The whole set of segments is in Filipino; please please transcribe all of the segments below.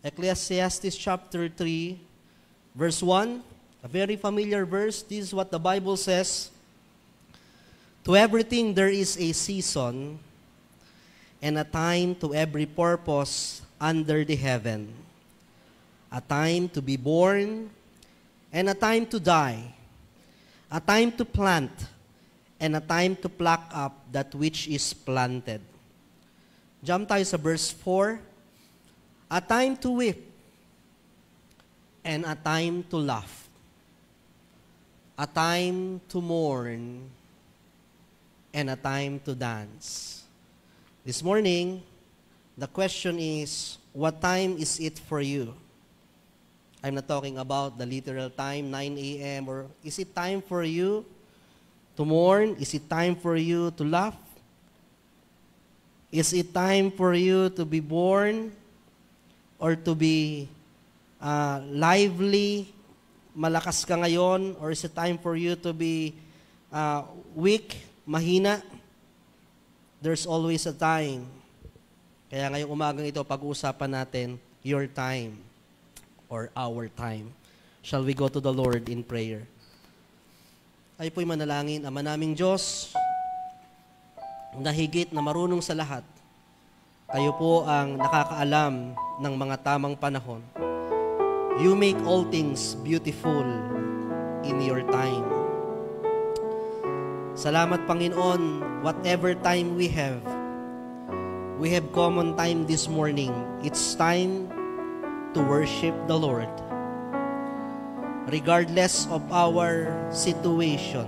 Ecclesiastes chapter 3, verse 1, a very familiar verse. This is what the Bible says. To everything there is a season and a time to every purpose under the heaven. A time to be born and a time to die. A time to plant and a time to pluck up that which is planted. Jump tayo sa verse 4. A time to weep and a time to laugh. A time to mourn and a time to dance. This morning, the question is, what time is it for you? I'm not talking about the literal time, 9 a.m. or is it time for you to mourn? Is it time for you to laugh? Is it time for you to be born or to be lively? Malakas ka ngayon? Or is it time for you to be weak, mahina? There's always a time. Kaya ngayong umagang ito, pag-uusapan natin, your time or our time. Shall we go to the Lord in prayer? Tayo po'y manalangin. Ama naming Diyos, na higit na marunong sa lahat, kayo po ang nakakaalam ng mga tamang panahon. You make all things beautiful in your time. Salamat, Panginoon, whatever time we have common time this morning. It's time to worship the Lord. Regardless of our situation,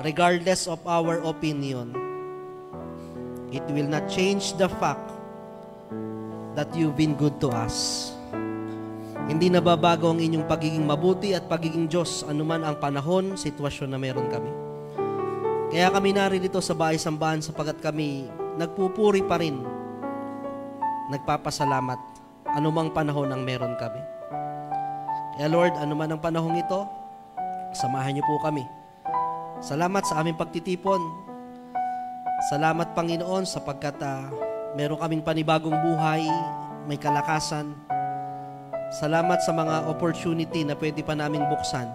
regardless of our opinion, it will not change the fact that you've been good to us. Hindi nababago ang inyong pagiging mabuti at pagiging Diyos, anuman ang panahon, sitwasyon na meron kami. Kaya kami narito sa bahay-sambahan sapagkat kami nagpupuri pa rin, nagpapasalamat, anumang panahon ang meron kami. Kaya Lord, anuman ang panahon ito, samahan niyo po kami. Salamat sa aming pagtitipon. Salamat, Panginoon, sapagkat meron kaming panibagong buhay, may kalakasan. Salamat sa mga opportunity na pwede pa naming buksan.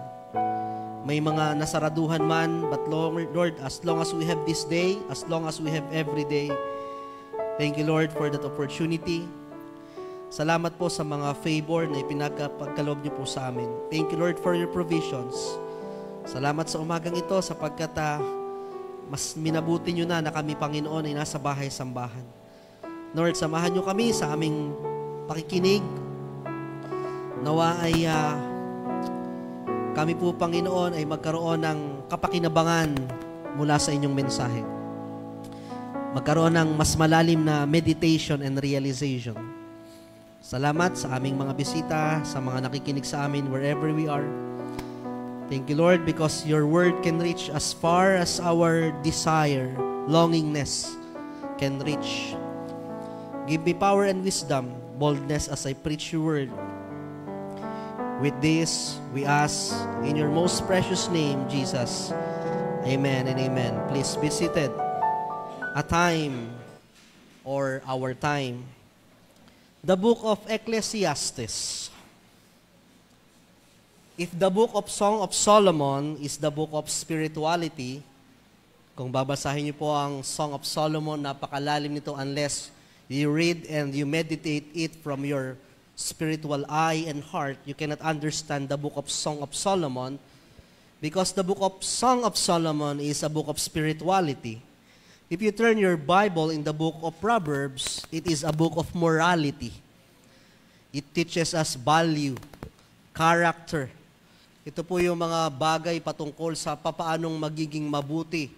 May mga nasaraduhan man, but Lord, as long as we have this day, as long as we have every day, thank you, Lord, for that opportunity. Salamat po sa mga favor na ipinagpagkaloob niyo po sa amin. Thank you, Lord, for your provisions. Salamat sa umagang ito sapagkat mas minabuti nyo na kami, Panginoon, ay nasa bahay-sambahan. Lord, samahan nyo kami sa aming pakikinig. Nawa ay kami po, Panginoon, ay magkaroon ng kapakinabangan mula sa inyong mensahe. Magkaroon ng mas malalim na meditation and realization. Salamat sa aming mga bisita, sa mga nakikinig sa amin wherever we are. Thank you, Lord, because your word can reach as far as our desire, longingness can reach. Give me power and wisdom, boldness as I preach your word. With this, we ask in your most precious name, Jesus. Amen and amen. Please be seated. A time or our time. The book of Ecclesiastes. If the book of Song of Solomon is the book of spirituality, kung babasahin niyo po ang Song of Solomon, napakalalim nito unless you read and you meditate it from your spiritual eye and heart, you cannot understand the book of Song of Solomon because the book of Song of Solomon is a book of spirituality. If you turn your Bible in the book of Proverbs, it is a book of morality. It teaches us value, character. Ito po yung mga bagay patungkol sa papaanong magiging mabuti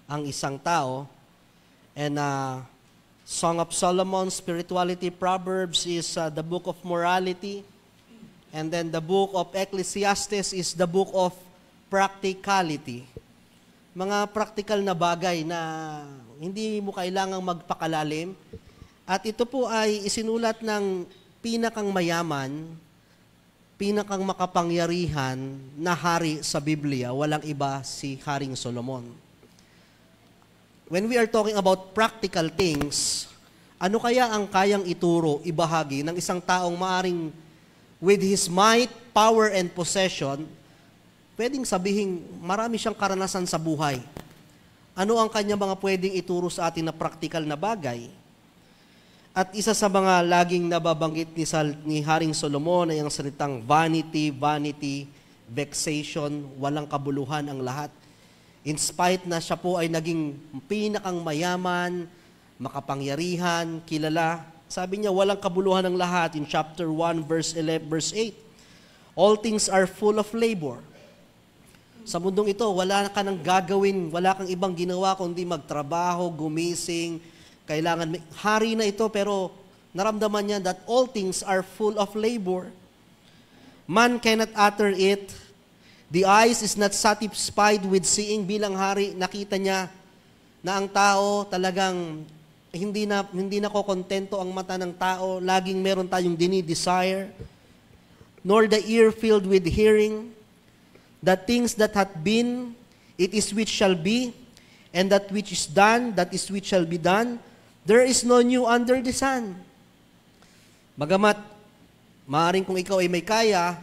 ang isang tao. And Song of Solomon, spirituality, Proverbs is the book of morality. And then the book of Ecclesiastes is the book of practicality. Mga practical na bagay na hindi mo kailangang magpakalalim. At ito po ay isinulat ng pinakang mayaman, pinakang makapangyarihan na hari sa Biblia, walang iba si Haring Solomon. When we are talking about practical things, Ano kaya ang kayang ituro, ibahagi ng isang taong maaring with his might, power, and possession, pwedeng sabihin marami siyang karanasan sa buhay. Ano ang kanya mga pwedeng ituro sa atin na praktikal na bagay? At isa sa mga laging nababanggit ni Haring Solomon ay ang salitang vanity, vanity, vexation, walang kabuluhan ang lahat. In spite na siya po ay naging pinakang mayaman, makapangyarihan, kilala, sabi niya walang kabuluhan ang lahat in chapter 1 verse 8. All things are full of labor. Sa mundong ito, wala ka nang gagawin, wala kang ibang ginawa kundi magtrabaho, gumising. Kailangan, hari na ito pero naramdaman niya that all things are full of labor. Man cannot utter it. The eyes is not satisfied with seeing. Bilang hari, nakita niya na ang tao talagang hindi na kontento ang mata ng tao. Laging meron tayong desire. Nor the ear filled with hearing. The things that hath been, it is which shall be, and that which is done, that is which shall be done. There is no new under the sun. Bagamat, maaaring kung ikaw ay may kaya,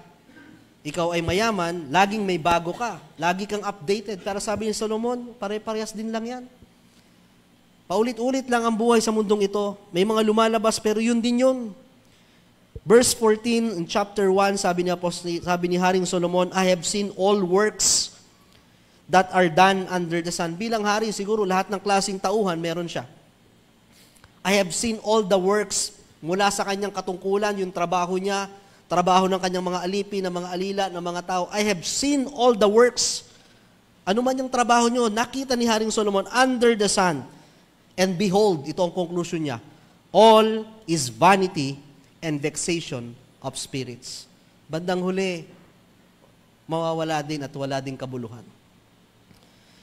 ikaw ay mayaman, laging may bago ka. Lagi kang updated. Pero sabi ni Solomon, pare-parehas din lang yan. Paulit-ulit lang ang buhay sa mundong ito. May mga lumalabas, pero yun din yun. Verse 14 in chapter 1, sabi ni Haring Solomon, I have seen all works that are done under the sun. Bilang hari, siguro lahat ng klaseng tauhan, meron siya. I have seen all the works mula sa kanyang katungkulan, yung trabaho niya, trabaho ng kanyang mga alipin, ng mga alila, ng mga tao. I have seen all the works. Ano man yung trabaho niyo, nakita ni Haring Solomon under the sun. And behold, ito ang conclusion niya, all is vanity and vexation of spirits. Bandang huli, mawawala din at wala din kabuluhan.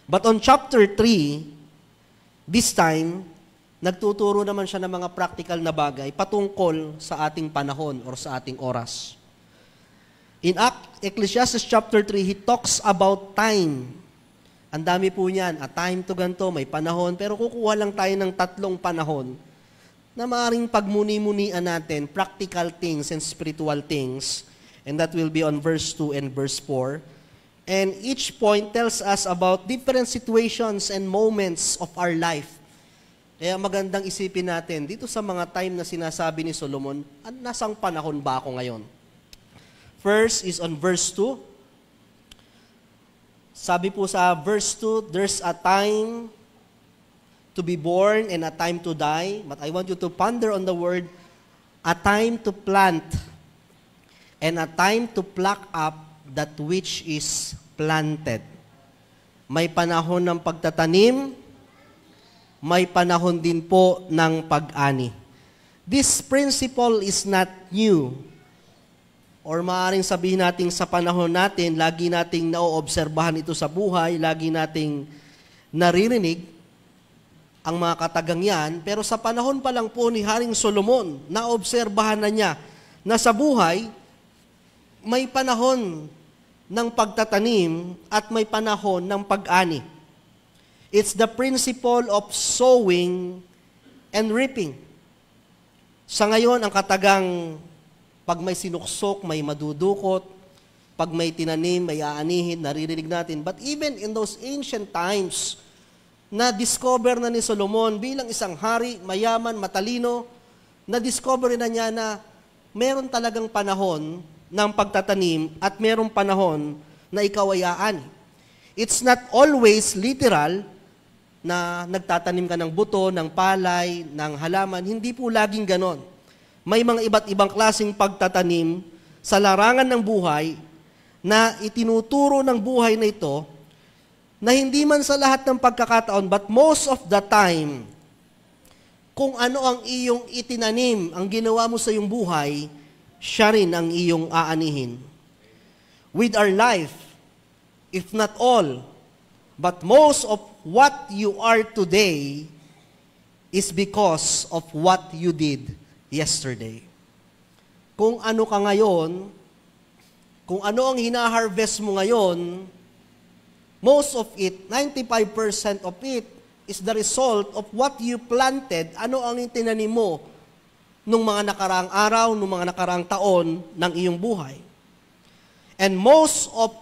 But on chapter 3, this time, nagtuturo naman siya ng mga practical na bagay patungkol sa ating panahon or sa ating oras. In Ecclesiastes chapter 3, he talks about time. Ang dami po niyan. A time to ganito, may panahon. Pero kukuha lang tayo ng 3 panahon na maaaring pagmuni-munian natin, practical things and spiritual things. And that will be on verse 2 and verse 4. And each point tells us about different situations and moments of our life. Kaya magandang isipin natin, dito sa mga time na sinasabi ni Solomon, nasang panahon ba ako ngayon? First is on verse 2. Sabi po sa verse 2, there's a time to be born and a time to die. But I want you to ponder on the word, a time to plant and a time to pluck up that which is planted. May panahon ng pagtatanim, may panahon din po ng pag-ani. This principle is not new. Or maaaring sabihin natin sa panahon natin, lagi nating naoobserbahan ito sa buhay, lagi nating naririnig ang mga katagang yan, pero sa panahon pa lang po ni Haring Solomon, naobserbahan na niya na sa buhay, may panahon ng pagtatanim at may panahon ng pag-ani. It's the principle of sowing and reaping. Sa ngayon, ang katagang, pag may sinuksok, may madudukot, pag may tinanim, may aanihin, naririnig natin. But even in those ancient times, na-discover na ni Solomon bilang isang hari, mayaman, matalino, na-discover na niya na meron talagang panahon ng pagtatanim at merong panahon na ikaw ay aani. It's not always literal na nagtatanim ka ng buto, ng palay, ng halaman. Hindi po laging ganon. May mga iba't ibang klaseng pagtatanim sa larangan ng buhay na itinuturo ng buhay na ito na hindi man sa lahat ng pagkakataon, but most of the time, kung ano ang iyong itinanim, ang ginawa mo sa iyong buhay, siya rin ang iyong aanihin. With our life, if not all, but most of what you are today is because of what you did yesterday. Kung ano ka ngayon, kung ano ang hina-harvest mo ngayon, most of it, 95% of it, is the result of what you planted, ano ang tinanim mo nung mga nakaraang araw, nung mga nakaraang taon ng iyong buhay. And most of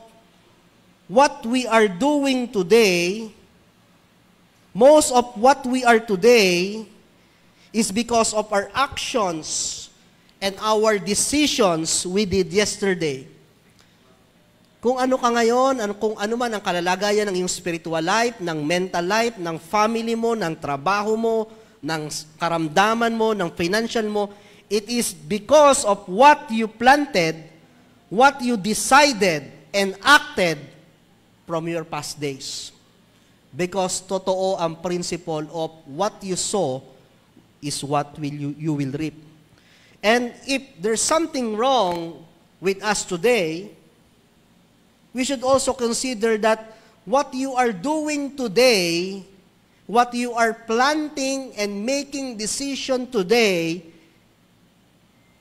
what we are doing today, is because of our actions and our decisions we did yesterday. Kung ano ka ngayon, kung ano man ang kalalagayan ng iyong spiritual life, ng mental life, ng family mo, ng trabaho mo, ng karamdaman mo, ng financial mo, it is because of what you planted, what you decided and acted from your past days. Because totoo ang principle of what you sow is what you will reap. And if there's something wrong with us today, we should also consider that what you are doing today, what you are planting and making decision today,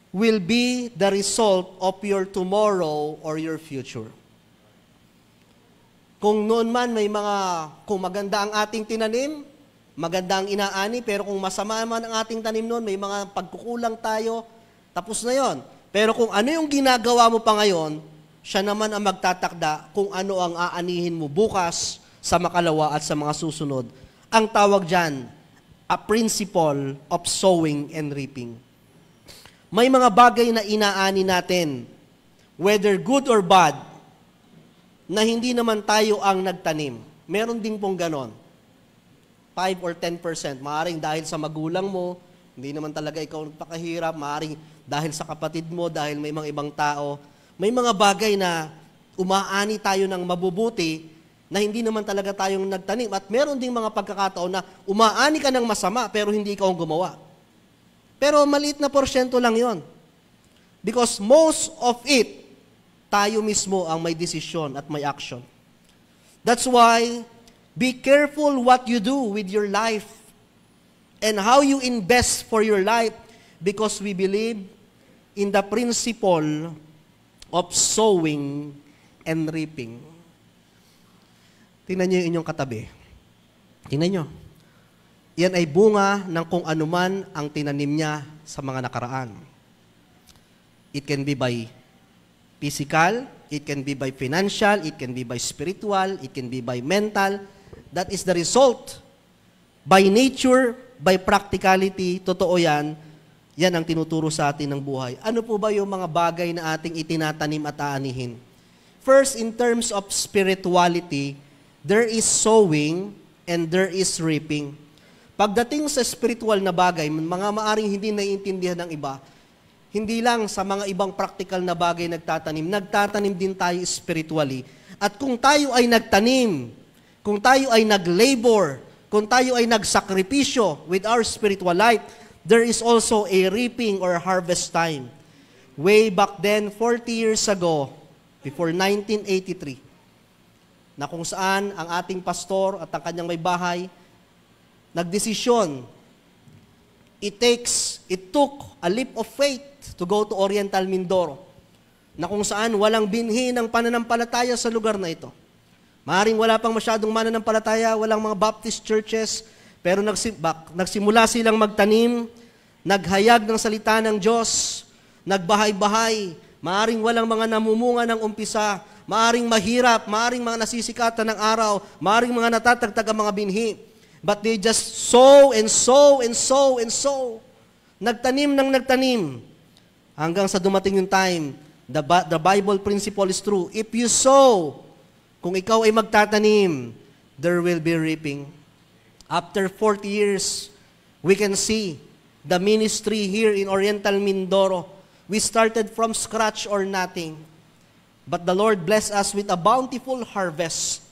will be the result of your tomorrow or your future. Kung noon man kung maganda ang ating tinanim, maganda ang inaani, pero kung masama man ang ating tanim noon, may mga pagkukulang tayo, tapos na yon. Pero kung ano yung ginagawa mo pa ngayon, siya naman ang magtatakda kung ano ang aanihin mo bukas sa makalawa at sa mga susunod. Ang tawag dyan, a principle of sowing and reaping. May mga bagay na inaani natin, whether good or bad, na hindi naman tayo ang nagtanim. Meron din pong ganon. 5 or 10%. Maaring dahil sa magulang mo, hindi naman talaga ikaw nagpakahirap. Maaring dahil sa kapatid mo, dahil may mga ibang tao. May mga bagay na umaani tayo ng mabubuti na hindi naman talaga tayong nagtanim. At meron ding mga pagkakataon na umaani ka ng masama pero hindi ikaw ang gumawa. Pero maliit na porsyento lang yon. Because most of it, tayo mismo ang may desisyon at may action. That's why, be careful what you do with your life and how you invest for your life because we believe in the principle of sowing and reaping. Tingnan niyo yung inyong katabi. Tingnan niyo. Yan ay bunga ng kung anuman ang tinanim niya sa mga nakaraan. It can be by physical, it can be by financial, it can be by spiritual, it can be by mental. That is the result. By nature, by practicality, totoo yan. Yan ang tinuturo sa atin ng buhay. Ano po ba yung mga bagay na ating itinatanim at aanihin? First, in terms of spirituality, there is sowing and there is reaping. Pagdating sa spiritual na bagay, mga maaring hindi naiintindihan ng iba, hindi lang sa mga ibang practical na bagay nagtatanim din tayo spiritually. At kung tayo ay nagtanim, kung tayo ay naglabor, kung tayo ay nagsakripisyo with our spiritual life, there is also a reaping or harvest time. Way back then, 40 years ago, before 1983, na kung saan ang ating pastor at ang kanyang may bahay, nagdesisyon, it took a leap of faith to go to Oriental Mindoro, na kung saan walang binhi ng pananampalataya sa lugar na ito. Maaring wala pang masyadong mananampalataya, walang mga Baptist churches, pero nagsimula silang magtanim, naghayag ng salita ng Diyos, nagbahay-bahay, maaring walang mga namumunga ng umpisa, maaring mahirap, maaring mga nasisikatan ng araw, maaring mga natatagtag ang mga binhi. But they just sow and sow and sow and sow. Nagtanim ng nagtanim. Hanggang sa dumating yung time, the Bible principle is true. If you sow, kung ikaw ay magtatanim, there will be reaping. After 40 years, we can see the ministry here in Oriental Mindoro. We started from scratch or nothing. But the Lord blessed us with a bountiful harvest.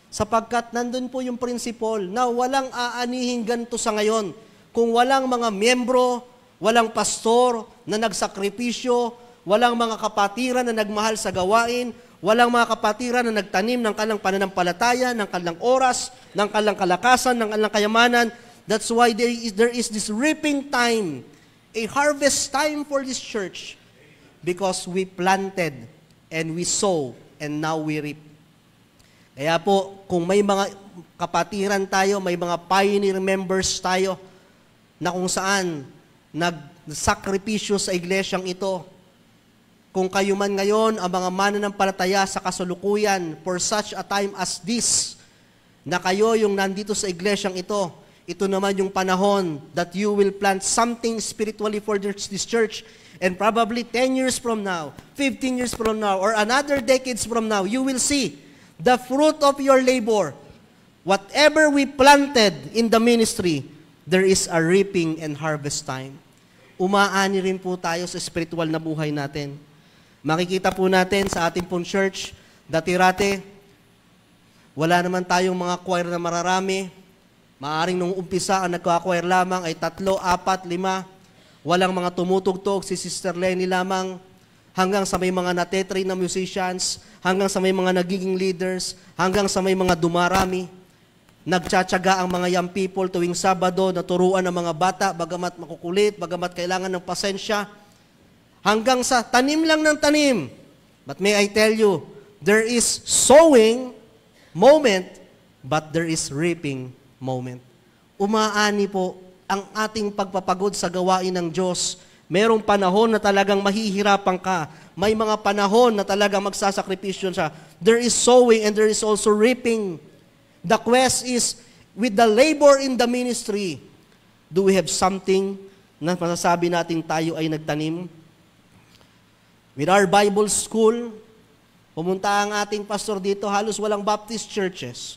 Sapagkat nandun po yung principle na walang aanihin ganito sa ngayon. Kung walang mga miyembro, walang pastor na nagsakripisyo, walang mga kapatiran na nagmahal sa gawain, walang mga kapatiran na nagtanim ng kanilang pananampalataya, ng kanilang oras, ng kanilang kalakasan, ng kanilang kayamanan. That's why there is this reaping time, a harvest time for this church, because we planted and we sow and now we reap. Kaya po, kung may mga kapatiran tayo, may mga pioneer members tayo na kung saan nagsakripisyo sa iglesyang ito. Kung kayo man ngayon, ang mga mananampalataya sa kasulukuyan for such a time as this, na kayo yung nandito sa iglesyang ito naman yung panahon that you will plant something spiritually for this church. And probably 10 years from now, 15 years from now, or another decades from now, you will see the fruit of your labor. Whatever we planted in the ministry, there is a reaping and harvest time. Umaani rin po tayo sa spiritual na buhay natin. Makikita po natin sa ating pong church, dati-rate, wala naman tayong mga choir na mararami. Maaring nung umpisa, ang nagka-choir lamang ay 3, 4, 5. Walang mga tumutugtog, si Sister Lenny lamang. Hanggang sa may mga natetrain na musicians, hanggang sa may mga nagiging leaders, hanggang sa may mga dumarami. Nagtsatsaga ang mga young people tuwing Sabado na turuan ng mga bata, bagamat makukulit, bagamat kailangan ng pasensya. Hanggang sa tanim lang ng tanim. But may I tell you, there is sowing moment, but there is reaping moment. Umaani po ang ating pagpapagod sa gawain ng Diyos. Merong panahon na talagang mahihirapan ka. May mga panahon na talagang magsasakripisyon siya. There is sowing and there is also reaping. The quest is, with the labor in the ministry, do we have something na masasabi natin tayo ay nagtanim? With our Bible school, pumunta ang ating pastor dito, halos walang Baptist churches.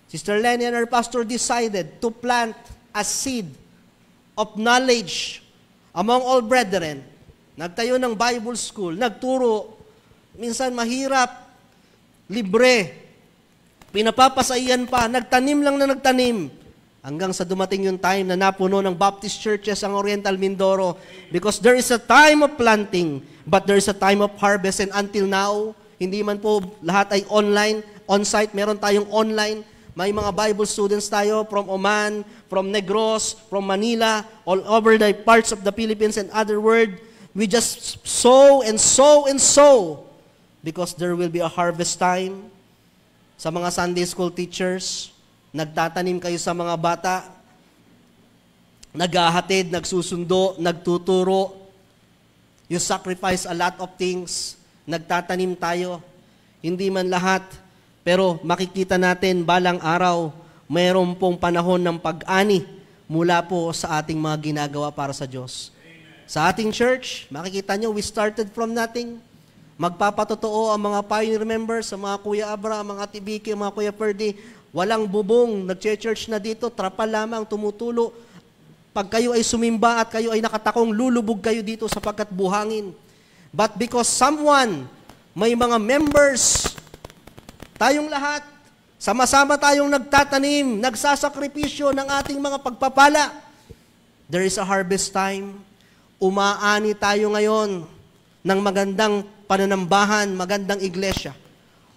Sister Lenny and her pastor decided to plant a seed of knowledge among all brethren. Nagtayo ng Bible school, nagturo, minsan mahirap, libre, pinapapasaiyan pa, nagtanim lang na nagtanim. Hanggang sa dumating yung time na napuno ng Baptist churches ang Oriental Mindoro, because there is a time of planting, but there is a time of harvest. And until now, hindi man po lahat ay online, on-site, meron tayong online. May mga Bible students tayo from Oman, from Negros, from Manila, all over the parts of the Philippines and other world. We just sow and sow and sow because there will be a harvest time. Sa mga Sunday school teachers, nagtatanim kayo sa mga bata, naghahatid, nagsusundo, nagtuturo. You sacrifice a lot of things. Nagtatanim tayo. Hindi man lahat. Pero makikita natin balang araw, mayroon pong panahon ng pag-ani mula po sa ating mga ginagawa para sa Diyos. Amen. Sa ating church, makikita nyo, we started from nothing. Magpapatotoo ang mga pioneer members, ang mga Kuya Abra, ang mga Tibiki, ang mga Kuya Ferdy, walang bubong, nagche-church na dito, trapal lamang, tumutulo. Pag kayo ay sumimba at kayo ay nakatakong, lulubog kayo dito sapagkat buhangin. But because someone, may mga members, tayong lahat, sama-sama tayong nagtatanim, nagsasakripisyo ng ating mga pagpapala. There is a harvest time. Umaani tayo ngayon ng magandang pananambahan, magandang iglesia.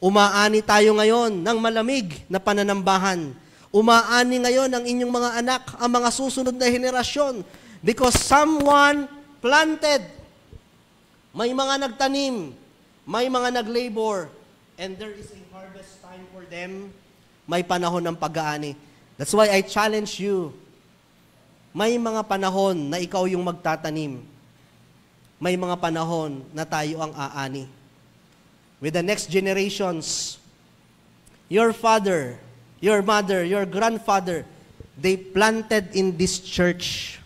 Umaani tayo ngayon ng malamig na pananambahan. Umaani ngayon ang inyong mga anak, ang mga susunod na henerasyon. Because someone planted. May mga nagtanim, may mga naglabor, and there is a harvest time for them. May panahon ng pag-aani. That's why I challenge you. May mga panahon na ikaw yung magtatanim. May mga panahon na tayo ang aani. With the next generations, your father, your mother, your grandfather, they planted in this church.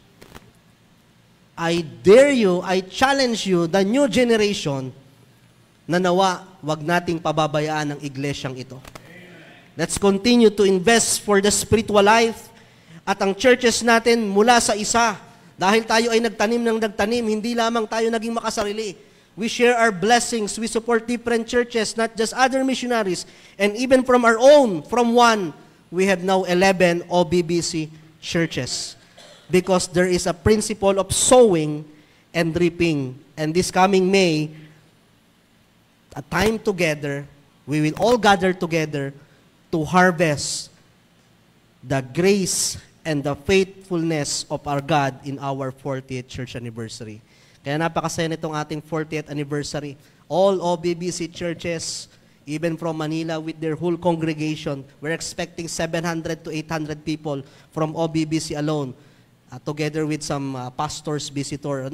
I dare you, I challenge you, the new generation, na nawa, wag nating pababayaan ang iglesyang ito. Let's continue to invest for the spiritual life at ang churches natin mula sa isa. Dahil tayo ay nagtanim ng nagtanim, hindi lamang tayo naging makasarili. We share our blessings, we support different churches, not just other missionaries, and even from our own, from one, we have now 11 OBBC churches. Because there is a principle of sowing and reaping. And this coming May, a time together, we will all gather together to harvest the grace and the faithfulness of our God in our 40th church anniversary. Kaya napakasaya nitong ating 40th anniversary. All OBBC churches even from Manila with their whole congregation. We're expecting 700 to 800 people from OBBC alone, together with some pastors, visitor.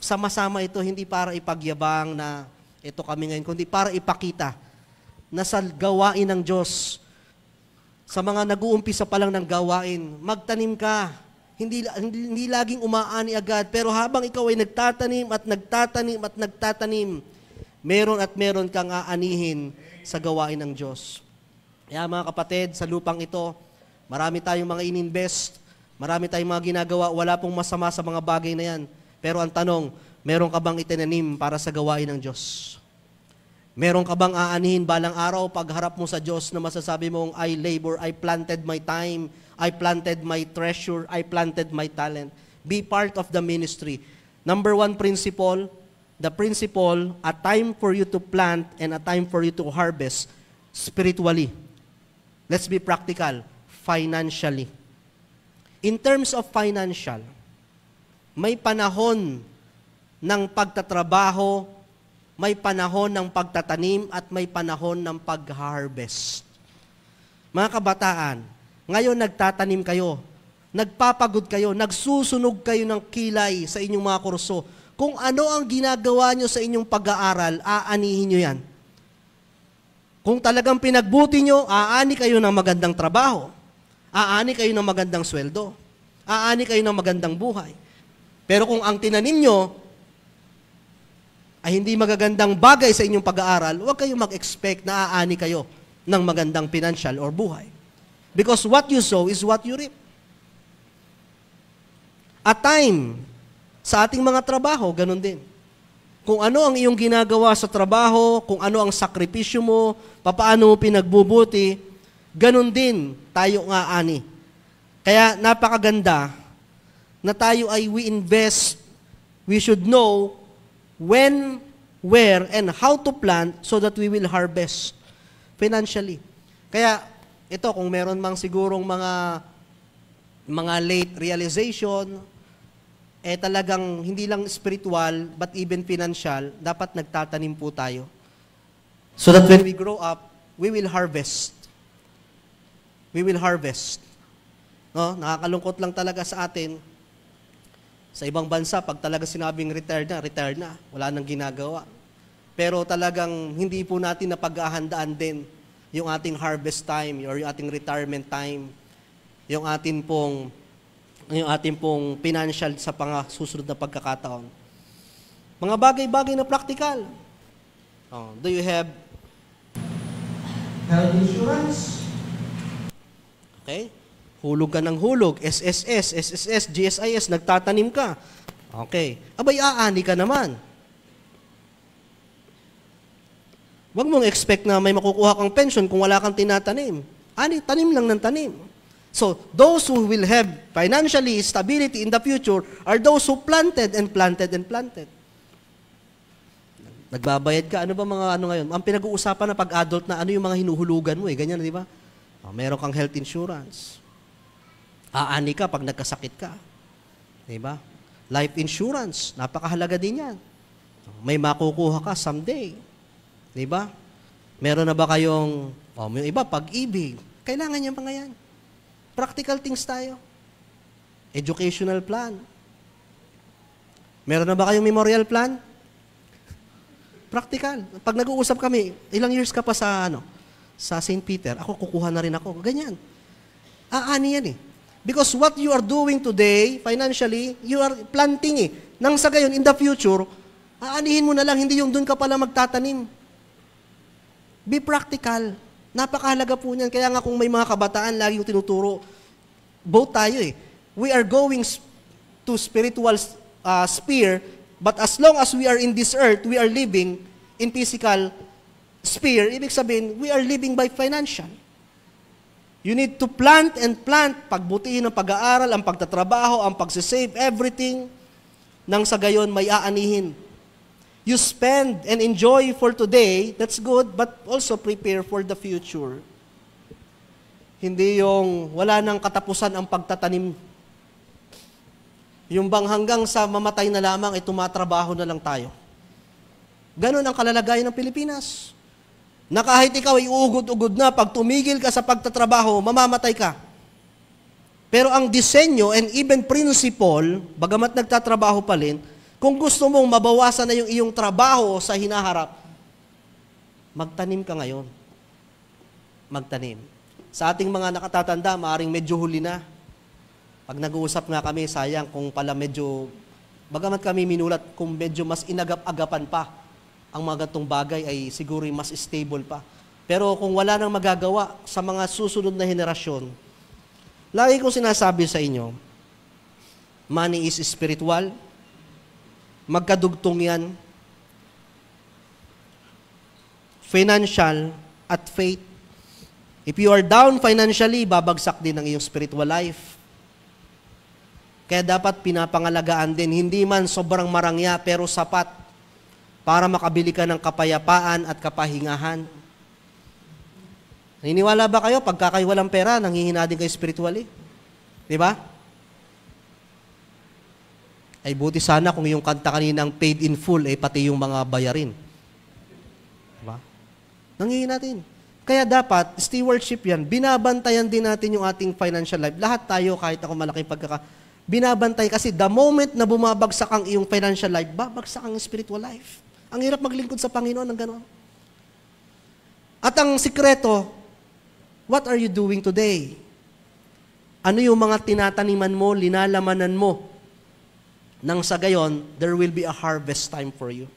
Sama-sama ito, hindi para ipagyabang na ito kami ngayon, kundi para ipakita na sa gawain ng Diyos, sa mga nag-uumpisa pa lang ng gawain, magtanim ka. Hindi laging umaani agad, pero habang ikaw ay nagtatanim at nagtatanim at nagtatanim, meron at meron kang aanihin sa gawain ng Diyos. Kaya mga kapatid, sa lupang ito, marami tayong mga ininvest, marami tayong mga ginagawa, wala pong masama sa mga bagay na yan. Pero ang tanong, meron ka bang itinanim para sa gawain ng Diyos? Meron ka bang aanihin balang araw pagharap mo sa Diyos na masasabi mong, I labor, I planted my time, I planted my treasure, I planted my talent. Be part of the ministry. Number one principle, the principle, a time for you to plant and a time for you to harvest spiritually. Let's be practical, financially. In terms of financial, may panahon ng pagtatrabaho, may panahon ng pagtatanim, at may panahon ng pag-harvest. Mga kabataan, ngayon nagtatanim kayo, nagpapagod kayo, nagsusunog kayo ng kilay sa inyong mga kurso. Kung ano ang ginagawa nyo sa inyong pag-aaral, aanihin nyo yan. Kung talagang pinagbuti nyo, aani kayo ng magandang trabaho. Aani kayo ng magandang sweldo. Aani kayo ng magandang buhay. Pero kung ang tinanim nyo ay hindi magagandang bagay sa inyong pag-aaral, huwag kayong mag-expect na aani kayo ng magandang financial or buhay. Because what you sow is what you reap. A time sa ating mga trabaho, ganun din. Kung ano ang iyong ginagawa sa trabaho, kung ano ang sakripisyo mo, papaano mo pinagbubuti, ganun din tayo nga ani. Kaya napakaganda na tayo ay we invest, we should know when, where, and how to plant so that we will harvest financially. Kaya ito, kung meron mang sigurong mga late realization, talagang hindi lang spiritual, but even financial, dapat nagtatanim po tayo. So that when we grow up, we will harvest. We will harvest. No? Nakakalungkot lang talaga sa atin. Sa ibang bansa, pag talaga sinabing retired na, wala nang ginagawa. Pero talagang hindi po natin napag-ahandaan din yung ating harvest time or yung ating retirement time, yung ating pong financial sa susunod na pagkakataon. Mga bagay-bagay na practical. Do you have health insurance? Okay. Hulog ka ng hulog. SSS, GSIS, nagtatanim ka. Okay. Abay, aani ka naman. Huwag mong expect na may makukuha kang pension kung wala kang tinatanim. Tanim lang ng tanim. So, those who will have financially stability in the future are those who planted and planted and planted. Nagbabayad ka, ano ba mga ngayon? Ang pinag-uusapan na pag-adult na ano yung mga hinuhulugan mo ganyan, di ba? Meron kang health insurance. Aani ka pag nagkasakit ka. Di ba? Life insurance, napakahalaga din yan. May makukuha ka someday. Di ba? Meron na ba kayong, yung iba, pag-ibig. Kailangan niya mga yan. Practical things tayo. Educational plan. Meron na ba kayong memorial plan? Practical. Pag nag-uusap kami, ilang years ka pa sa St. Peter, ako kukuha na rin ako. Ganyan. Aani yan Because what you are doing today, financially, you are planting Nang sa gayon, in the future, aanihin mo na lang, hindi yung doon ka pala magtatanim. Be practical. Napakahalaga po niyan. Kaya nga kung may mga kabataan, lagi yung tinuturo, both tayo We are going to spiritual sphere, but as long as we are in this earth, we are living in physical sphere. Ibig sabihin, we are living by financial. You need to plant and plant. Pagbutihin ang pag-aaral, ang pagtatrabaho, ang pagsisave, everything. Nang sa gayon, may aanihin. You spend and enjoy for today, that's good, but also prepare for the future. Hindi yung wala nang katapusan ang pagtatanim. Yung bang hanggang sa mamatay na lamang, tumatrabaho na lang tayo. Ganon ang kalalagayan ng Pilipinas. na kahit ikaw ay uugod-ugod na, pag tumigil ka sa pagtatrabaho, mamamatay ka. Pero ang disenyo and even principle, bagamat nagtatrabaho pa rin, kung gusto mong mabawasan na yung iyong trabaho sa hinaharap, magtanim ka ngayon. Magtanim. Sa ating mga nakatatanda, maaring medyo huli na. Pag nag-uusap nga kami, sayang kung pala medyo, bagamat kami minulat, kung medyo mas inagap-agapan pa, ang mga gatong bagay ay siguro mas stable pa. Pero kung wala nang magagawa sa mga susunod na henerasyon, lagi kong sinasabi sa inyo, money is spiritual, magkadugtong yan, financial at faith. If you are down financially, babagsak din ang iyong spiritual life. Kaya dapat pinapangalagaan din, hindi man sobrang marangya, pero sapat para makabili ka ng kapayapaan at kapahingahan. Naniniwala ba kayo, pagka kayo walang pera, nanghihina din kayo spiritually? Di ba? Ay buti sana kung yung kanta kaninang paid in full, pati yung mga bayarin. Di ba? Nanghihina din. Kaya dapat, stewardship yan, binabantayan din natin yung ating financial life. Lahat tayo, kahit ako malaking binabantay kasi the moment na bumabagsak ang iyong financial life, babagsak ang spiritual life. Ang hirap maglingkod sa Panginoon ng gano'n. At ang sikreto, what are you doing today? Ano yung mga tinataniman mo, linalamanan mo? Nang sa gayon, there will be a harvest time for you.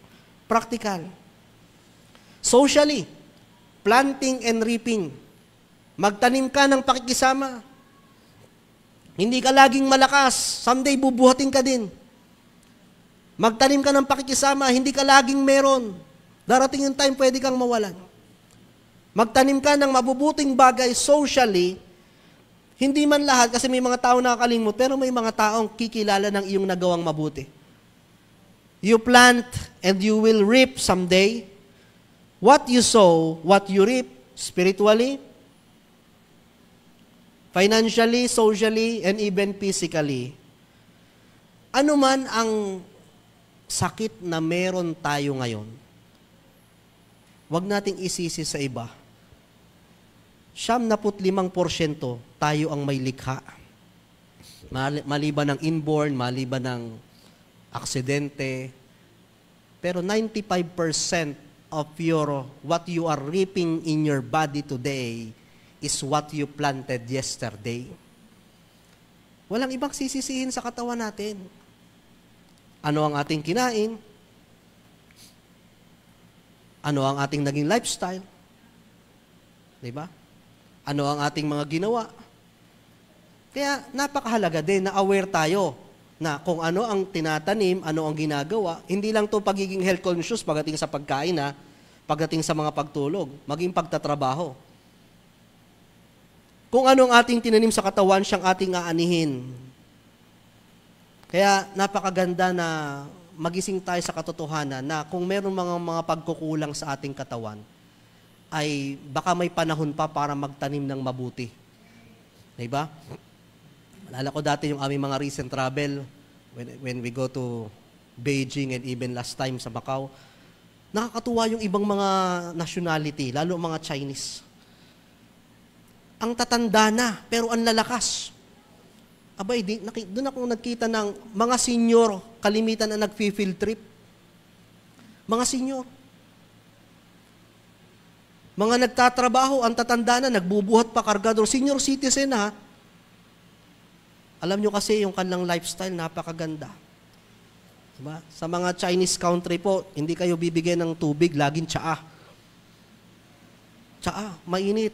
Practical. Socially, planting and reaping. Magtanim ka ng pakikisama. Hindi ka laging malakas. Someday bubuhatin ka din. Magtanim ka ng pakikisama, hindi ka laging meron. Darating yung time, pwede kang mawalan. Magtanim ka ng mabubuting bagay socially, hindi man lahat, kasi may mga tao nakakalimot, pero may mga taong kikilala ng iyong nagawang mabuti. You plant and you will reap someday. What you sow, what you reap, spiritually, financially, socially, and even physically. Ano man ang sakit na meron tayo ngayon, huwag nating isisi sa iba. 75% tayo ang may likha. Maliban ng inborn, maliban ng aksidente. Pero 95% of what you are reaping in your body today is what you planted yesterday. Walang ibang sisisihin sa katawan natin. Ano ang ating kinain? Ano ang ating naging lifestyle? Diba? Ano ang ating mga ginawa? Kaya napakahalaga din na aware tayo na kung ano ang tinatanim, ano ang ginagawa. Hindi lang to pagiging health conscious pagdating sa pagkain, pagdating sa mga pagtulog, maging pagtatrabaho. Kung ano ang ating tinanim sa katawan, siyang ating aanihin. Kaya napakaganda na magising tayo sa katotohanan na kung meron mga pagkukulang sa ating katawan, ay baka may panahon pa para magtanim ng mabuti. Diba? Alala ko dati yung aming mga recent travel, when we go to Beijing and even last time sa Macau, nakakatuwa yung ibang mga nationality, lalo mga Chinese. Ang tatanda na, pero ang lalakas. Abay, doon ako nagkita ng mga senior, kalimitan na nag-field trip. Mga senior. Mga nagtatrabaho, ang tatanda na, nagbubuhat pa kargador. Senior citizen ha. Alam nyo kasi yung kanilang lifestyle, napakaganda. Diba? Sa mga Chinese country po, hindi kayo bibigyan ng tubig, laging tsaa. Tsaa, mainit.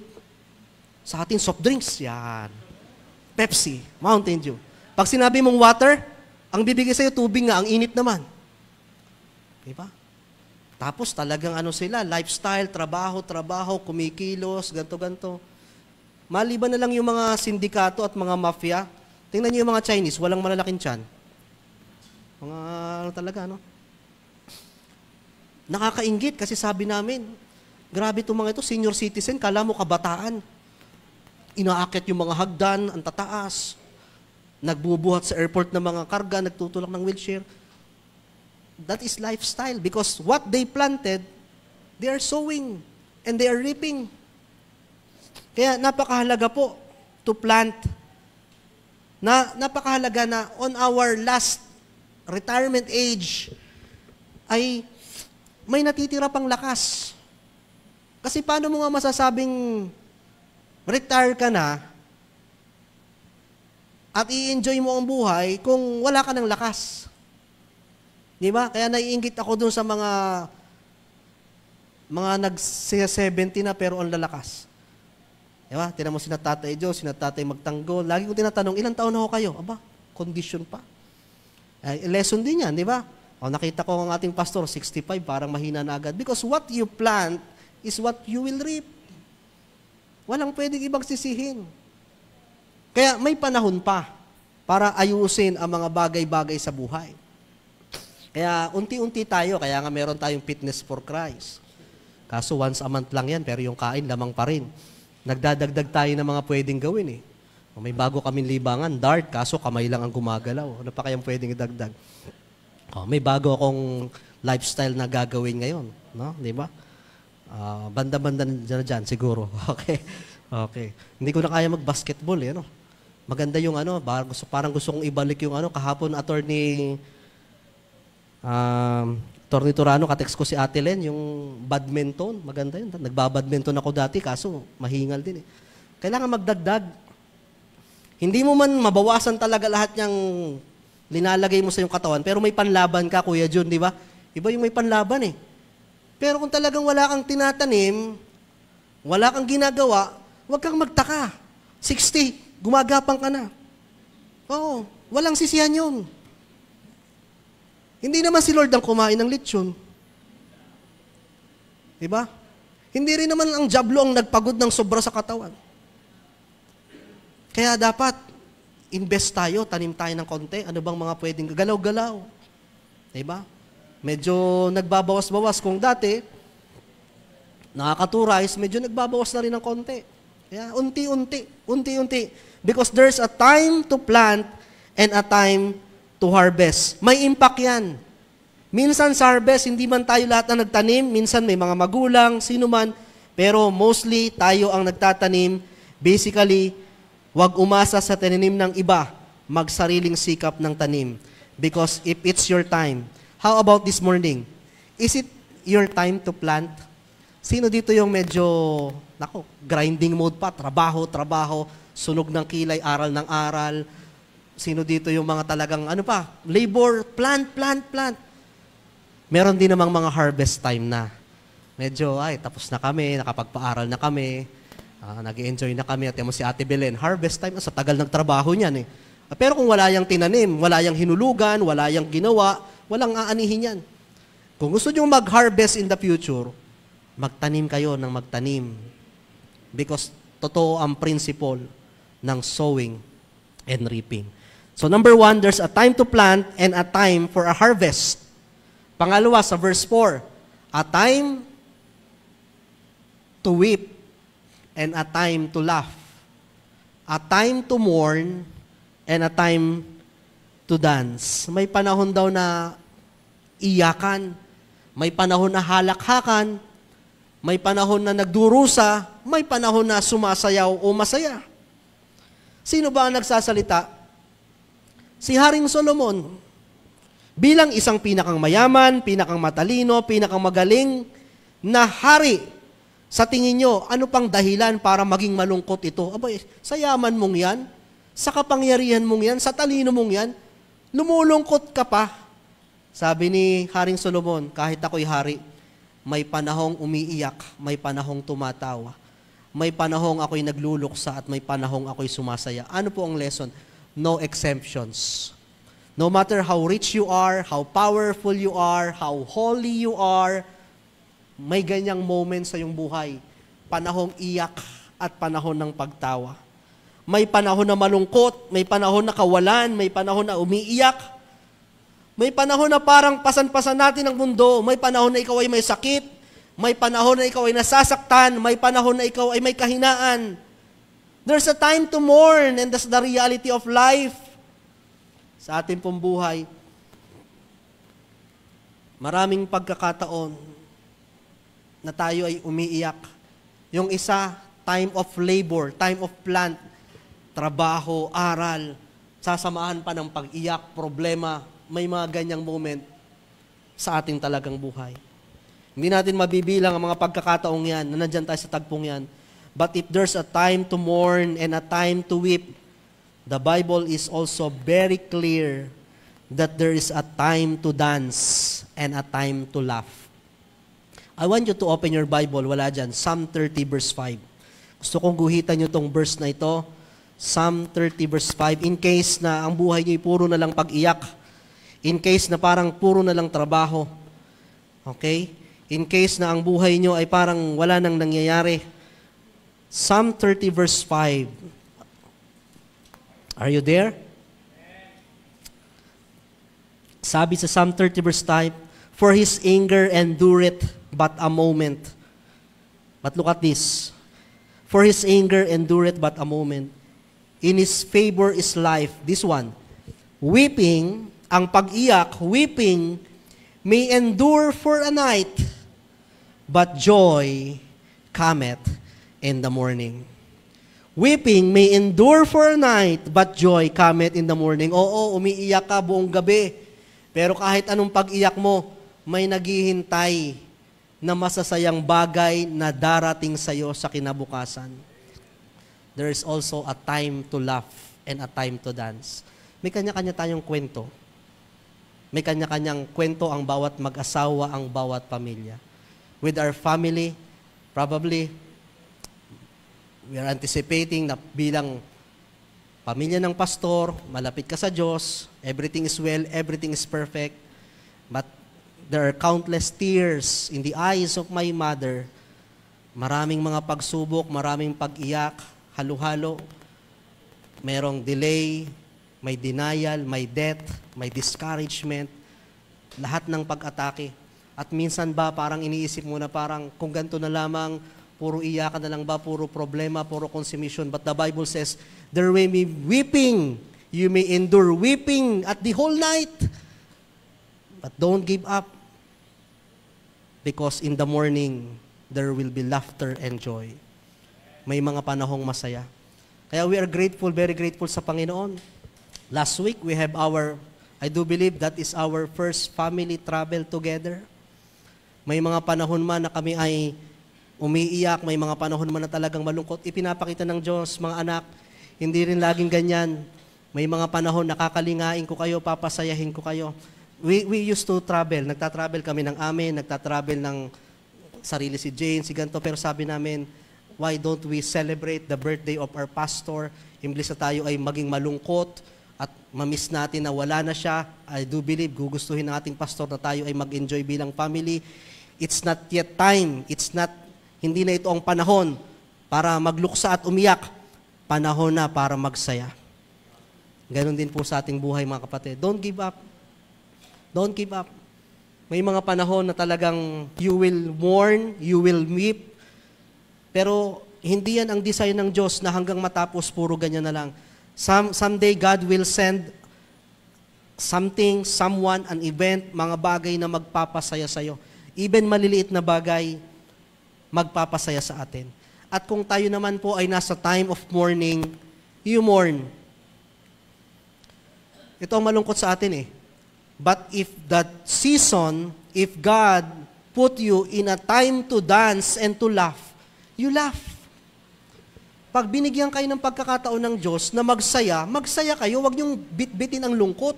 Sa atin, soft drinks, yan. Pepsi, Mountain Dew. Pag sinabi mong water, ang bibigay sa'yo tubig nga, ang init naman. Diba? Tapos talagang sila, lifestyle, trabaho, kumikilos, ganto-ganto. Maliban na lang yung mga sindikato at mga mafia, tingnan niyo yung mga Chinese, walang malalaking tiyan. Mga talaga, Nakakainggit kasi sabi namin, grabe itong mga ito, senior citizen, kala mo kabataan. Inaakit yung mga hagdan, ang tataas. Nagbubuhat sa airport ng mga karga, nagtutulak ng wheelchair. That is lifestyle because what they planted, they are sowing. and they are reaping. Kaya napakahalaga po to plant. Napakahalaga na on our last retirement age ay may natitira pang lakas. Kasi paano mo nga masasabing retire ka na at i-enjoy mo ang buhay kung wala ka ng lakas? Di ba? Kaya naiinggit ako dun sa mga nag-70 na pero ang lalakas. Di ba? Tinan mo sina Tatay Joe, sina Tatay Magtanggol. Lagi ko tinatanong, ilang taon na ho kayo? Aba, condition pa. Lesson din yan, di ba? O, nakita ko ang ating pastor, 65, parang mahina na agad. Because what you plant is what you will reap. Walang pwedeng ibang sisihin. Kaya may panahon pa para ayusin ang mga bagay-bagay sa buhay. Kaya unti-unti tayo, kaya nga meron tayong Fitness for Christ. Kaso once a month lang yan, pero yung kain lamang pa rin. Nagdadagdag tayo ng mga pwedeng gawin eh. May bago kaming libangan, dart, kaso kamay lang ang gumagalaw. Ano pa kayang pwedeng idagdag? May bago akong lifestyle na gagawin ngayon. No? Di ba? Banda-banda dyan, siguro. Okay. Okay. Hindi ko na kaya mag-basketball eh. No? Maganda yung parang gusto kong ibalik yung kahapon attorney Torano, katext ko si Ate Len, yung badminton. Maganda yun. Nagbabadminton ako dati, kaso mahingal din eh. Kailangan magdagdag. Hindi mo man mabawasan talaga lahat niyang linalagay mo sa iyong katawan, pero may panlaban ka, Kuya Jun, di ba? Iba yung may panlaban eh. Pero kung talagang wala kang tinatanim, wala kang ginagawa, huwag kang magtaka. 60, gumagapang ka na. Oo, walang sisihan yun. Hindi naman si Lord ang kumain ng lechon. Di ba? Hindi rin naman ang jablo ang nagpagod ng sobra sa katawan. Kaya dapat, invest tayo, tanim tayo ng konti. Ano bang mga pwedeng galaw-galaw? Diba? Medyo nagbabawas-bawas. Kung dati, nakakaturais, medyo nagbabawas na rin ng konti. Kaya unti-unti. Because there's a time to plant and a time to harvest. May impact yan. Minsan sa harvest, hindi man tayo lahat na nagtanim. Minsan may mga magulang, sino man. Pero mostly, tayo ang nagtatanim. Basically, huwag umasa sa tinanim ng iba, magsariling sikap ng tanim. Because if it's your time, how about this morning? Is it your time to plant? Sino dito yung medyo, grinding mode pa, trabaho, sunog ng kilay, aral ng aral? Sino dito yung mga talagang, labor, plant. Meron din namang mga harvest time na. Medyo, tapos na kami, nakapagpaaral na kami, nag-enjoy na kami, at mo si Ate Belen, harvest time, sa tagal ng trabaho niyan eh. Pero kung wala yang tinanim, wala yang hinulugan, wala yang ginawa, walang aanihin yan. Kung gusto nyo mag-harvest in the future, magtanim kayo ng magtanim. Because totoo ang principle ng sowing and reaping. So number 1, there's a time to plant and a time for a harvest. Pangalawa, sa verse 4, a time to weep and a time to laugh. A time to mourn and a time to dance. May panahon daw na iyakan. May panahon na halakhakan. May panahon na nagdurusa. May panahon na sumasayaw o masaya. Sino ba ang nagsasalita? Si Haring Solomon. Bilang isang pinakang mayaman, pinakang matalino, pinakang magaling na hari. Sa tingin nyo, ano pang dahilan para maging malungkot ito? Abay, sa yaman mong yan, sa kapangyarihan mong yan, sa talino mong yan, lumulungkot ka pa. Sabi ni Haring Solomon, kahit ako'y hari, may panahong umiiyak, may panahong tumatawa, may panahong ako'y nagluluksa at may panahong ako'y sumasaya. Ano po ang lesson? No exemptions. No matter how rich you are, how powerful you are, how holy you are, may ganyang moment sa iyong buhay. Panahong iyak at panahon ng pagtawa. May panahon na malungkot, may panahon na kawalan, may panahon na umiiyak. May panahon na parang pasan-pasan natin ang mundo. May panahon na ikaw ay may sakit. May panahon na ikaw ay nasasaktan. May panahon na ikaw ay may kahinaan. There's a time to mourn and that's the reality of life. Sa ating pong buhay, maraming pagkakataon na tayo ay umiiyak Yung isa, time of labor, time of plant, trabaho, aral, sasamahan pa ng pag-iyak, problema, may mga ganyang moment sa ating talagang buhay. Hindi natin mabibilang ang mga pagkakataong yan, na nandyan tayo sa tagpong yan. But if there's a time to mourn and a time to weep, the Bible is also very clear that there is a time to dance and a time to laugh. I want you to open your Bible, wala dyan, Psalm 30 verse 5. Gusto kong guhitan nyo tong verse na ito, Psalm 30 verse 5, in case na ang buhay nyo puro na lang pag-iyak, in case na parang puro na lang trabaho, okay? In case na ang buhay nyo ay parang wala nang nangyayari. Psalm 30 verse 5. Are you there? Sabi sa Psalm 30 verse 5, for his anger endureth but a moment. But look at this. For his anger endureth but a moment. In his favor is life. This one. Weeping, ang pag-iyak, weeping, may endure for a night, but joy cometh in the morning. Weeping may endure for a night, but joy cometh in the morning. Oo, umiiyak ka buong gabi. Pero kahit anong pag-iyak mo, may naghihintay na masasayang bagay na darating sa iyo sa kinabukasan. There is also a time to laugh and a time to dance. May kanya-kanya tayong kwento. May kanya-kanyang kwento ang bawat mag-asawa, ang bawat pamilya. With our family, probably, we are anticipating na bilang pamilya ng pastor, malapit ka sa Diyos, everything is well, everything is perfect, but there are countless tears in the eyes of my mother. Maraming mga pagsubok, maraming pag-iyak, halo-halo, merong delay, may denial, may death, may discouragement, lahat ng pag-atake. At minsan ba parang iniisip mo na parang kung ganito na lamang, puro iyakan na lang ba, puro problema, puro consummation. But the Bible says, there will be weeping. You may endure weeping at the whole night. But don't give up. Because in the morning, there will be laughter and joy. May mga panahong masaya. Kaya we are grateful, very grateful sa Panginoon. Last week, we have I do believe that is our first family travel together. May mga panahon man na kami ay umiiyak, may mga panahon man na talagang malungkot. Ipinapakita ng Diyos, mga anak, hindi rin laging ganyan. May mga panahon nakakalingain ko kayo, papasayahin ko kayo. We used to travel. Nagtatravel kami ng amin, nagtatravel ng sarili si Jane, si ganito. Pero sabi namin, why don't we celebrate the birthday of our pastor? Imbis na tayo ay maging malungkot at mamiss natin na wala na siya. I do believe, gugustuhin ng ating pastor na tayo ay mag-enjoy bilang family. It's not yet time. Hindi na ito ang panahon para magluksa at umiyak. Panahon na para magsaya. Ganon din po sa ating buhay, mga kapatid. Don't give up. Don't give up. May mga panahon na talagang you will mourn, you will weep, pero hindi yan ang design ng Diyos na hanggang matapos puro ganyan na lang. Someday God will send something, someone, an event, mga bagay na magpapasaya sa'yo. Even maliliit na bagay, magpapasaya sa atin. At kung tayo naman po ay nasa time of mourning, you mourn. Ito ang malungkot sa atin eh. But if that season, if God put you in a time to dance and to laugh, you laugh. Pag binigyan kayo ng pagkakataon ng Diyos na magsaya, magsaya kayo, huwag niyong bitbitin ang lungkot.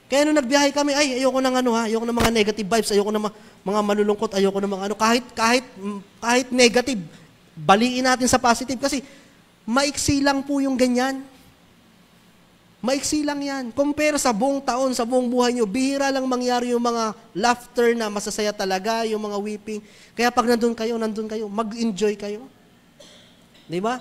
Kaya nung nagbiyahe kami, ayoko ng ayoko ng mga negative vibes, ayoko ng mga malulungkot, ayoko ng mga kahit negative, baliin natin sa positive kasi maiksi lang po yung ganyan. Maiksi lang yan. Compare sa buong taon, sa buong buhay nyo, bihira lang mangyari yung mga laughter na masasaya talaga, yung mga weeping. Kaya pag nandun kayo, mag-enjoy kayo. Di ba?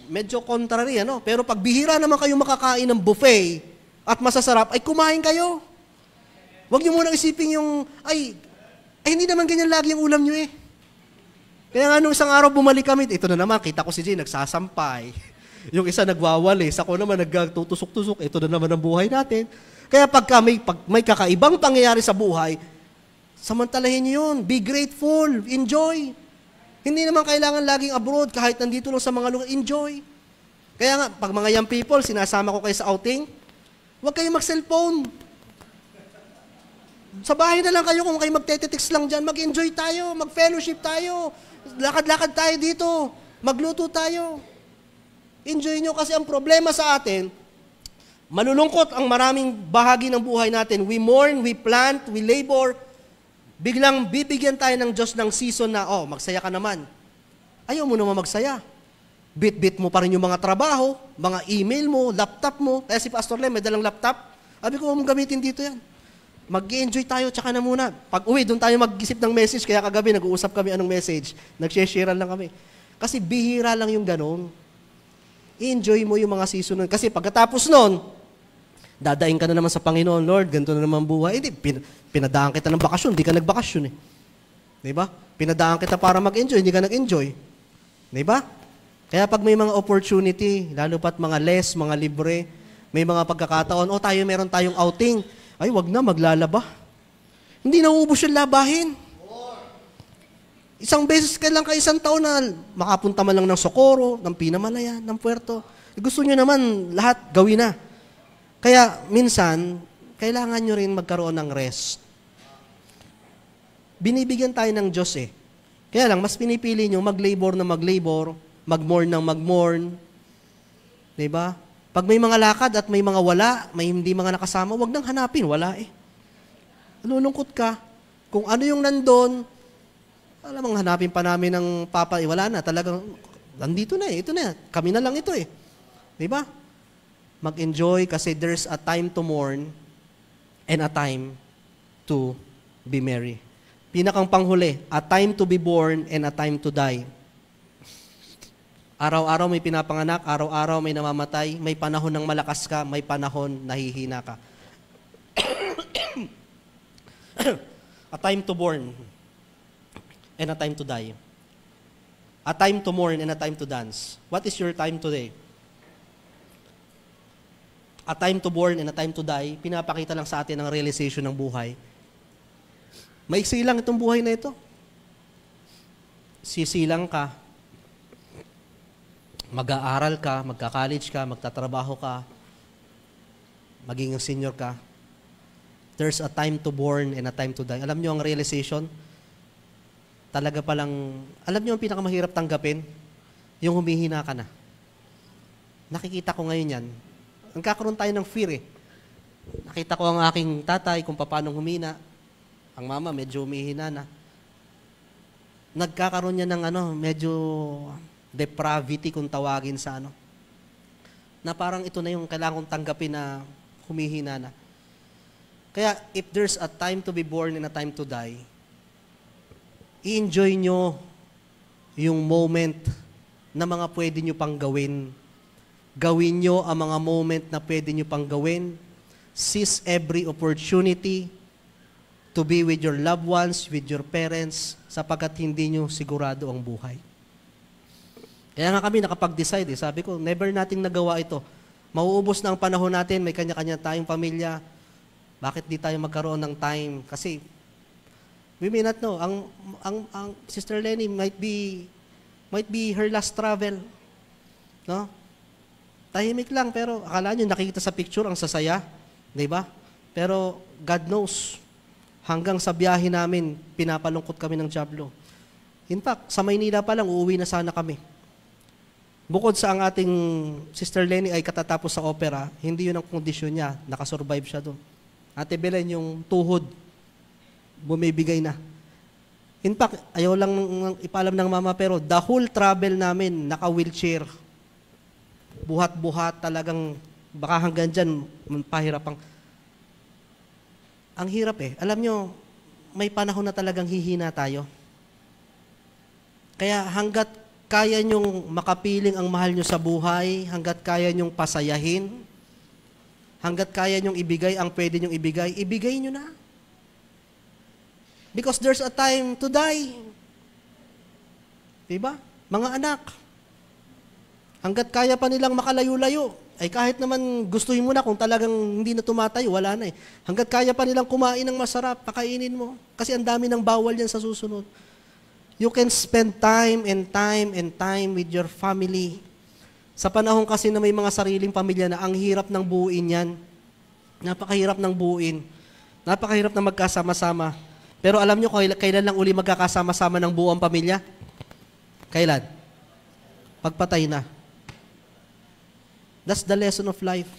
Medyo contrary, Pero pag bihira naman kayo makakain ng buffet at masasarap, ay kumain kayo. Huwag nyo munang isipin yung, hindi naman ganyan lagi yung ulam nyo eh. Kaya nga nung isang araw bumalik kami, ito na naman, kita ko si Jay, nagsasampay. Yung isa nagwawalis, ako naman nagtutusok-tusok, ito na naman ang buhay natin. Kaya pagka may kakaibang pangyayari sa buhay, Samantalahin nyo yun. Be grateful. Enjoy. Hindi naman kailangan laging abroad, kahit nandito lang sa mga lugar. Enjoy. Kaya nga, pag mga young people, sinasama ko kayo sa outing, huwag kayo mag-cellphone. Sa bahay na lang kayo, kung kayo magte-text lang dyan, mag-enjoy tayo, mag-fellowship tayo, lakad-lakad tayo dito, magluto tayo. Enjoy nyo kasi ang problema sa atin, malulungkot ang maraming bahagi ng buhay natin. We mourn, we plant, we labor. Biglang bibigyan tayo ng Diyos ng season na, magsaya ka naman. Ayaw mo naman magsaya. Bit-bit mo pa rin yung mga trabaho, mga email mo, laptop mo. Kaya si Pastor Lem, may dalang laptop. Sabi ko, huwag mong gamitin dito yan. Mag-enjoy tayo, tsaka na muna. Pag uwi, doon tayo mag-isip ng message. Kaya kagabi, nag-uusap kami anong message. Nag-share lang kami. Kasi bihira lang yung ganun. I-enjoy mo yung mga season nun. Kasi pagkatapos nun, dadaing ka na naman sa Panginoon, Lord, ganito na naman buhay. Hindi, pinadaan kita ng bakasyon, hindi ka nagbakasyon eh. Diba? Pinadaan kita para mag-enjoy, hindi ka nag-enjoy. Diba? Kaya pag may mga opportunity, lalo pat mga les, mga libre, may mga pagkakataon, meron tayong outing. Ay, wag na, maglalaba. Hindi nauubos yung labahin. Isang beses ka lang isang taon na makapunta man lang ng Socorro, ng Pinamalayan, ng Puerto. Gusto nyo naman lahat gawin na. Kaya minsan, kailangan nyo rin magkaroon ng rest. Binibigyan tayo ng Diyos eh. Kaya lang, mas pinipili nyo mag-labor na mag-labor, mag-mourn ng mag-mourn. Diba? Pag may mga lakad at may mga wala, may hindi mga nakasama, wag nang hanapin, wala eh. Lulungkot ka. Kung ano yung nandun, alam mong hanapin pa namin ng papa, wala na, talagang, nandito na eh, ito na, kami na lang ito eh. Diba? Mag-enjoy kasi there's a time to mourn and a time to be merry. Pinakang panghuli, a time to be born and a time to die. Araw-araw may pinapanganak, araw-araw may namamatay, may panahon ng malakas ka, may panahon nahihina ka. A time to born and a time to die. A time to mourn and a time to dance. What is your time today? A time to born and a time to die, pinapakita lang sa atin ang realization ng buhay. Maiksi lang itong buhay na ito. Sisilang ka, mag-aaral ka, magka-college ka, magtatrabaho ka, magiging senior ka. There's a time to born and a time to die. Alam niyo ang realization? Talaga palang, alam niyo ang pinakamahirap tanggapin? Yung humihina ka na. Nakikita ko ngayon yan. Nagkakaroon tayo ng fear eh. Nakita ko ang aking tatay kung paano humina. Ang mama medyo humihina na. Nagkakaroon niya ng medyo depravity kung tawagin sa na parang ito na yung kailangan kong tanggapin na humihina na. Kaya if there's a time to be born and a time to die, i-enjoy nyo yung moment na mga pwede nyo pang gawin. Gawin nyo ang mga moment na pwede nyo pang gawin. Seize every opportunity to be with your loved ones, with your parents, sapagkat hindi nyo sigurado ang buhay. Kaya nga kami nakapag-decide sabi ko, never nating nagawa ito. Mauubos na ang panahon natin, may kanya-kanya tayong pamilya. Bakit di tayo magkaroon ng time? Kasi, we may not know, ang Sister Lenny might be her last travel. No? Tahimik lang, pero akala nyo nakikita sa picture, ang sasaya. Diba? Pero, God knows, hanggang sa biyahe namin, pinapalungkot kami ng Diablo. In fact, sa Maynila pa lang, uuwi na sana kami. Bukod sa ang ating Sister Lenny ay katatapos sa opera, hindi yun ang kondisyon niya, nakasurvive siya doon. Ate Belen, yung tuhod, bumibigay na. In fact, ayaw lang ipalam ng mama, pero the whole travel namin, naka-wheelchair. Buhat-buhat, talagang, baka hanggang dyan, pahirap ang... Ang hirap eh. Alam nyo, may panahon na talagang hihina tayo. Kaya hanggat kaya nyong makapiling ang mahal nyo sa buhay, hanggat kaya nyong pasayahin, hanggat kaya nyong ibigay ang pwede nyong ibigay, ibigay nyo na. Because there's a time to die. Diba? Mga anak, hanggat kaya pa nilang makalayo-layo, ay kahit naman gustuhin mo na kung talagang hindi na tumatayo, wala na eh. Hanggat kaya pa nilang kumain ng masarap, pakainin mo. Kasi ang dami ng bawal yan sa susunod. You can spend time and time and time with your family. Sa panahon kasi na may mga sariling pamilya na ang hirap ng buuin yan. Napakahirap ng buuin. Napakahirap na magkasama-sama. Pero alam nyo kailan lang uli magkakasama-sama ng buong pamilya? Kailan? Pagpatay na. That's the lesson of life.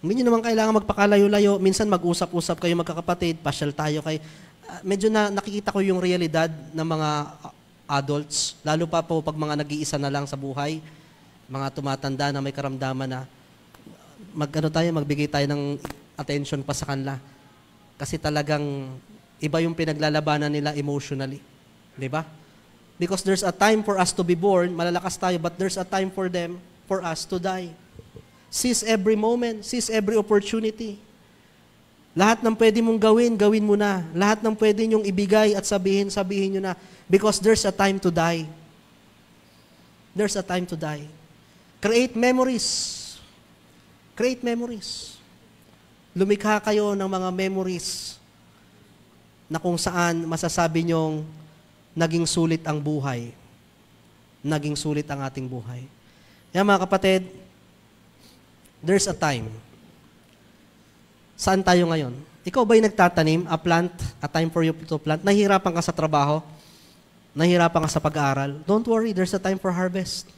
Hindi nyo naman kailangan magpakalayo-layo. Minsan mag-usap-usap kayo magkakapatid, pasyal tayo kay. Medyo nakikita ko yung realidad ng mga adults, lalo pa po pag mga nag-iisa na lang sa buhay, mga tumatanda na may karamdaman na magbigay tayo ng attention pa sa kanila. Kasi talagang iba yung pinaglalabanan nila emotionally. Di ba? Because there's a time for us to be born, malalakas tayo, but there's a time for us to die. Seize every moment, seize every opportunity. Lahat ng pwede mong gawin mo na. Lahat ng pwede nyong ibigay at sabihin nyo na. Because there's a time to die. There's a time to die. Create memories. Create memories. Lumikha kayo ng mga memories na kung saan masasabi nyong naging sulit ang buhay. Naging sulit ang ating buhay. Kaya mga kapatid, there's a time. Saan tayo ngayon? Ikaw ba'y nagtatanim? A time for you to plant? Nahihirapan ka sa trabaho? Nahihirapan ka sa pag-aaral? Don't worry, there's a time for harvest.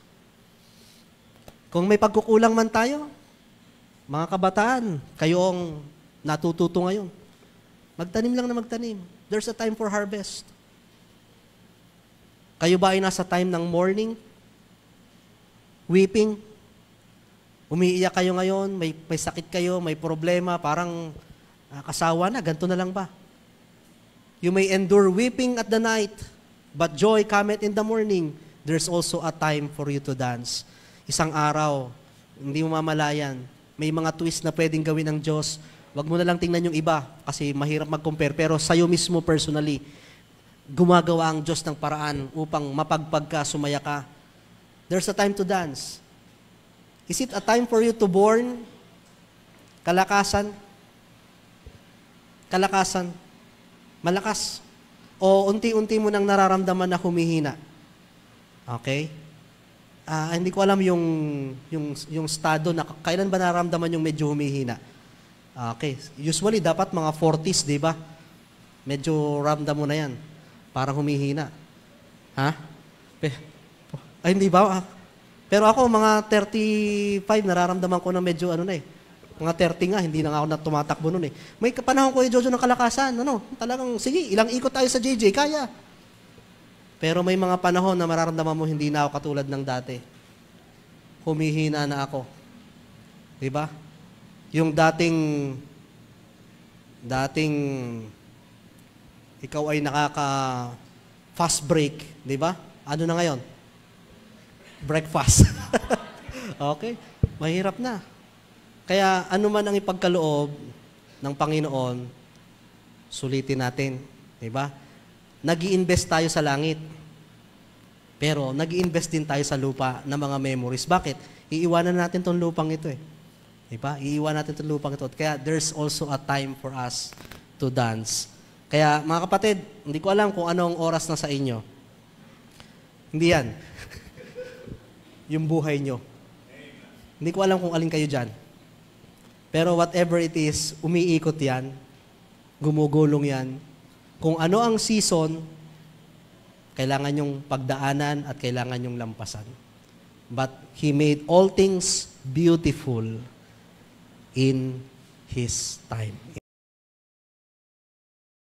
Kung may pagkukulang man tayo, mga kabataan, kayong natututo ngayon, magtanim lang na magtanim. There's a time for harvest. Kayo ba ay nasa time ng mourning? Weeping? Umiiyak kayo ngayon, may sakit kayo, may problema, parang kasawa na, ganito na lang ba? You may endure weeping at the night, but joy cometh in the morning. There's also a time for you to dance. Isang araw, hindi mo mamalayan, may mga twist na pwedeng gawin ng Diyos. Huwag mo na lang tingnan yung iba, kasi mahirap mag-compare, pero sa'yo mismo personally, gumagawa ang Diyos ng paraan upang mapagpag ka, sumaya ka. There's a time to dance. Is it a time for you to born? Kalakasan? Kalakasan? Malakas? O unti-unti mo nang nararamdaman na humihina? Okay? Hindi ko alam yung estado na kailan ba nararamdaman yung medyo humihina? Okay. Usually, dapat mga 40s, di ba? Medyo ramdam mo na yan. Parang humihina. Ha? Ay, hindi ba? Pero ako, mga 35, nararamdaman ko na medyo mga 30 nga, hindi na nga ako tumatakbo nun eh. May panahon ko Jojo ng kalakasan, talagang, sige, ilang ikot tayo sa JJ, kaya. Pero may mga panahon na mararamdaman mo, hindi na ako katulad ng dati. Humihina na ako. Diba? Yung dating, ikaw ay fast break, diba? Ano na ngayon? Breakfast. Okay? Mahirap na. Kaya ano man ang ipagkaloob ng Panginoon, sulitin natin. Diba? Nag-i-invest tayo sa langit. Pero nag-i-invest din tayo sa lupa ng mga memories. Bakit? Iiwanan natin tong lupang ito eh. Diba? Iiwanan natin tong lupang ito. Kaya there's also a time for us to dance. Kaya mga kapatid, hindi ko alam kung anong oras na sa inyo. Hindi yan. Yung buhay nyo. Hindi ko alam kung alin kayo dyan. Pero whatever it is, umiikot yan, gumugulong yan. Kung ano ang season, kailangan yung pagdaanan at kailangan yung lampasan. But He made all things beautiful in His time.